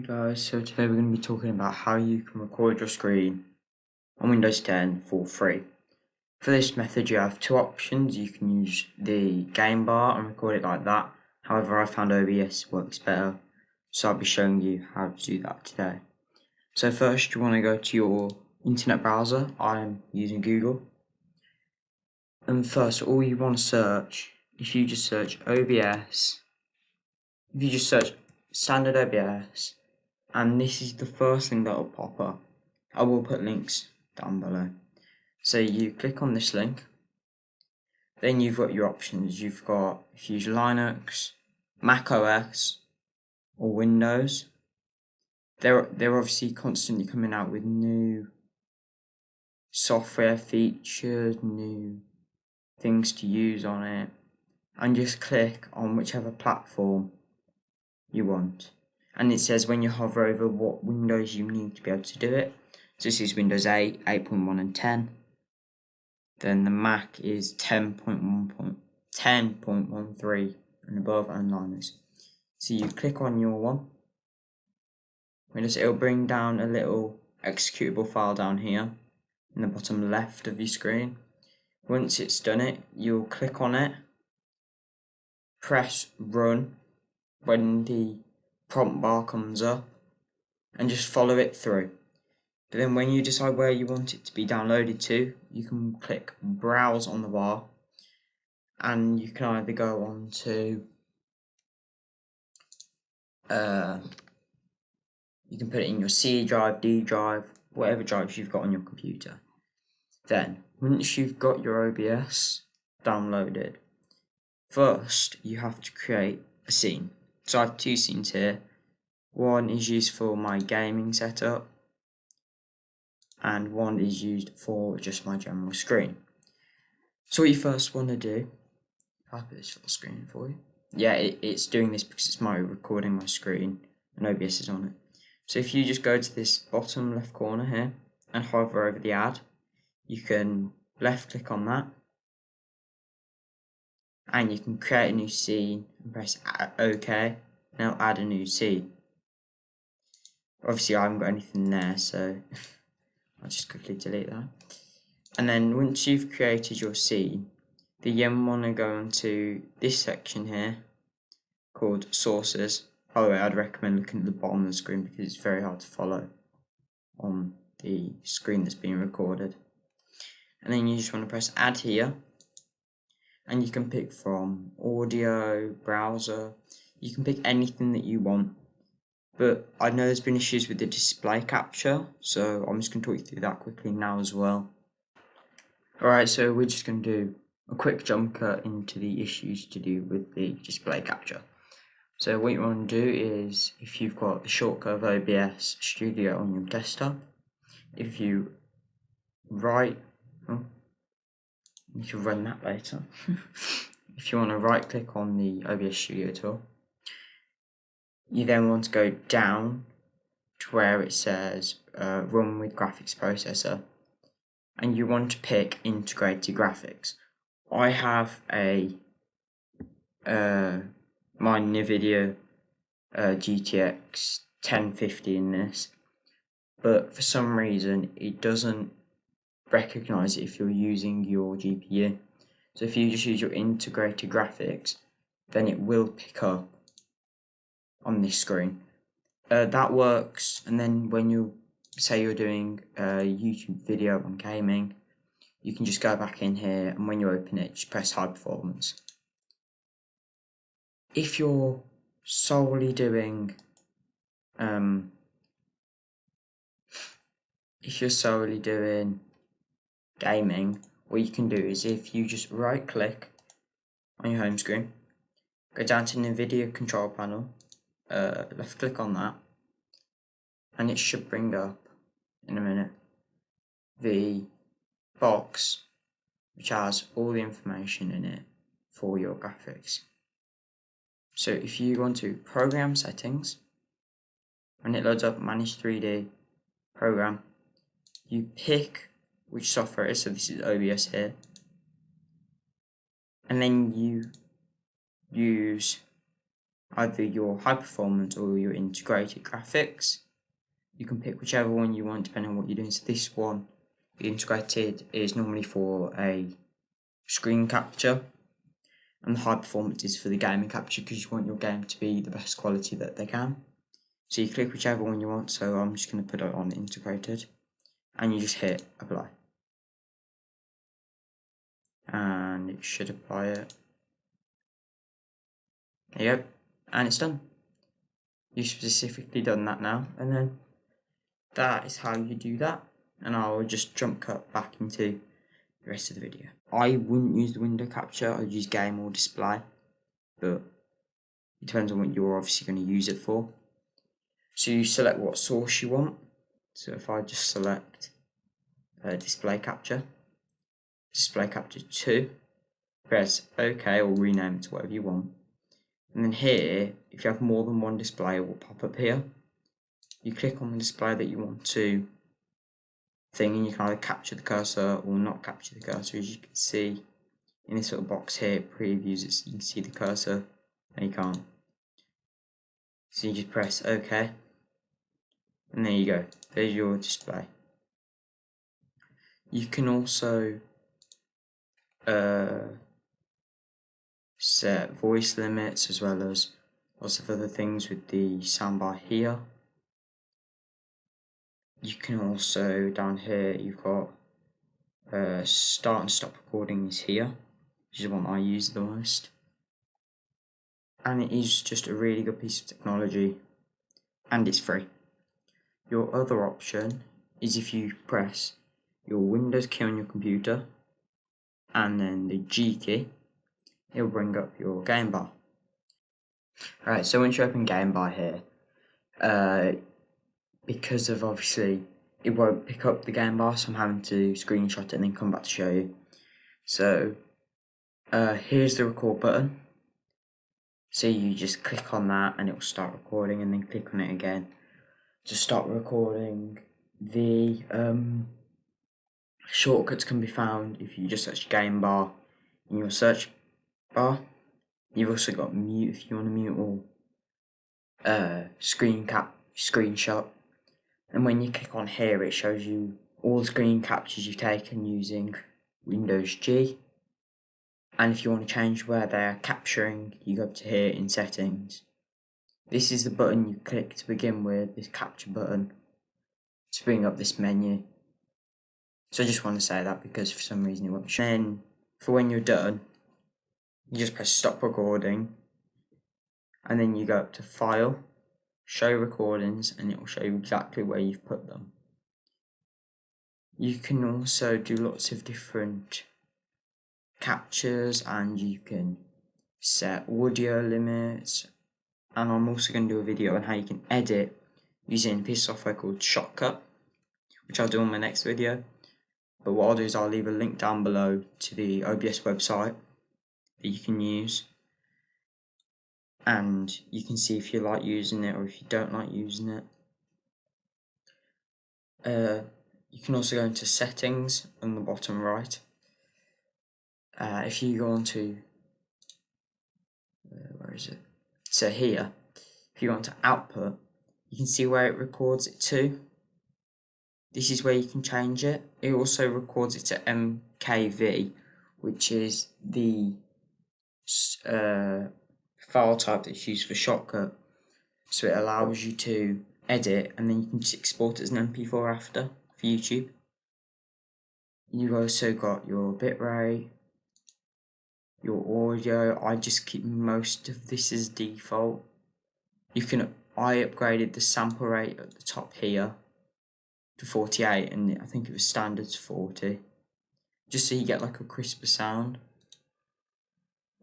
Guys, so today we're going to be talking about how you can record your screen on Windows 10 for free. For this method you have two options. You can use the game bar and record it like that. However, I found OBS works better, so I'll be showing you how to do that today. So first you want to go to your internet browser. I'm using Google. And first all you want to search, if you just search OBS, if you just search standard OBS, and this is the first thing that will pop up. I will put links down below. So you click on this link, then you've got your options. You've got, if you use Linux, Mac OS, or Windows. They're obviously constantly coming out with new software features, new things to use on it, and just click on whichever platform you want. And it says when you hover over what Windows you need to be able to do it. So this is Windows 8, 8.1 and 10. Then the Mac is 10.13 and above, and Linux. So you click on your one. It'll bring down a little executable file down here in the bottom left of your screen. Once it's done it, you'll click on it, press run when the prompt bar comes up, and just follow it through. But then when you decide where you want it to be downloaded to, you can click browse on the bar, and you can either go on to you can put it in your C drive, D drive, whatever drives you've got on your computer. Then once you've got your OBS downloaded, first you have to create a scene. So I have two scenes here. One is used for my gaming setup, and one is used for just my general screen. So what you first want to do, I'll put this full screen for you. Yeah, it's doing this because it's recording my screen and OBS is on it. So if you just go to this bottom left corner here and hover over the ad, you can left click on that, and you can create a new scene and press OK. Now add a new scene. Obviously I haven't got anything there, so I'll just quickly delete that. And then once you've created your scene, then you want to go into this section here called sources. By the way, I'd recommend looking at the bottom of the screen because it's very hard to follow on the screen that's being recorded. And then you just want to press add here, and you can pick from audio, browser, you can pick anything that you want. But I know there's been issues with the display capture, so I'm just going to talk you through that quickly now as well. Alright, so we're just going to do a quick jump cut into the issues to do with the display capture. So what you want to do is, if you've got the shortcut of OBS Studio on your desktop, if you you can run that later. If you want to right click on the OBS Studio tool, you then want to go down to where it says run with graphics processor, and you want to pick integrated graphics. I have my Nvidia GTX 1050 in this, but for some reason it doesn't recognize it if you're using your GPU. So if you just use your integrated graphics, then it will pick up on this screen. That works, and then when you say you're doing a YouTube video on gaming, you can just go back in here, and when you open it, just press high performance. If you're solely doing gaming, what you can do is, if you just right click on your home screen, go down to Nvidia control panel, left click on that, and it should bring up in a minute the box which has all the information in it for your graphics. So if you go into program settings, and it loads up manage 3D program, you pick which software it is. So this is OBS here, and then you use either your high performance or your integrated graphics. You can pick whichever one you want depending on what you're doing. So this one, the integrated, is normally for a screen capture, and the high performance is for the gaming capture because you want your game to be the best quality that they can. So you click whichever one you want. So I'm just going to put it on integrated, and you just hit apply, and it should apply it. There you go, and it's done. You've specifically done that now, and then that is how you do that. And I'll just jump cut back into the rest of the video. I wouldn't use the window capture, I'd use game or display, but it depends on what you're obviously going to use it for. So you select what source you want. So if I just select display capture 2, press OK or rename it to whatever you want. And then here, if you have more than one display, it will pop up here. You click on the display that you want to and you can either capture the cursor or not capture the cursor. As you can see in this little box here, it previews it so you can see the cursor and you can't. So you just press OK, and there you go, there's your display. You can also set voice limits as well as lots of other things with the soundbar here. You can also, down here, you've got start and stop recording is here, which is the one I use the most. And it is just a really good piece of technology, and it's free. Your other option is if you press your Windows key on your computer and then the G key, it'll bring up your game bar. Alright, so once you open game bar here, because of obviously it won't pick up the game bar, so I'm having to screenshot it and then come back to show you. So here's the record button. So you just click on that and it will start recording, and then click on it again to start recording. The shortcuts can be found if you just search game bar in your search bar. You've also got mute if you want to mute all screenshot. And when you click on here, it shows you all the screen captures you've taken using Windows G. And if you want to change where they're capturing, you go up to here in settings. This is the button you click to begin with, this capture button, to bring up this menu. So I just want to say that because for some reason it won't show. Then for when you're done, you just press stop recording, and then you go up to file, show recordings, and it will show you exactly where you've put them. You can also do lots of different captures, and you can set audio limits, and I'm also going to do a video on how you can edit using a piece of software called Shotcut, which I'll do on my next video. But what I'll do is I'll leave a link down below to the OBS website that you can use, and you can see if you like using it or if you don't like using it. You can also go into settings on the bottom right. If you go on to where is it? So here, if you go on to output, you can see where it records it to. This is where you can change it. It also records it to MKV, which is the file type that's used for Shotcut. So it allows you to edit, and then you can just export it as an MP4 after for YouTube. You've also got your bitrate, your audio. I just keep most of this as default. I upgraded the sample rate at the top here to 48, and I think it was standard to 40, just so you get like a crisper sound.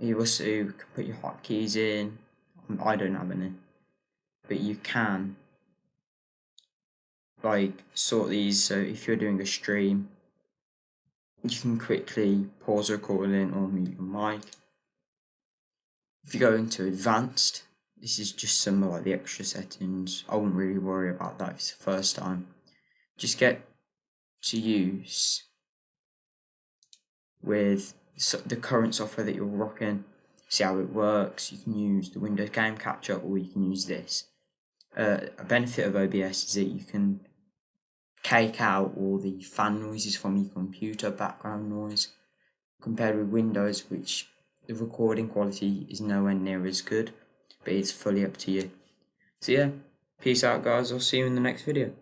You also can put your hotkeys in. I don't have any, but you can like sort these, so if you're doing a stream, you can quickly pause recording or mute your mic. If you go into advanced, this is just some of like the extra settings. I wouldn't really worry about that if it's the first time. Just get to use with the current software that you're rocking. see how it works. You can use the Windows Game Capture, or you can use this. A benefit of OBS is that you can take out all the fan noises from your computer, background noise, compared with Windows, which the recording quality is nowhere near as good, but it's fully up to you. So yeah, peace out guys, I'll see you in the next video.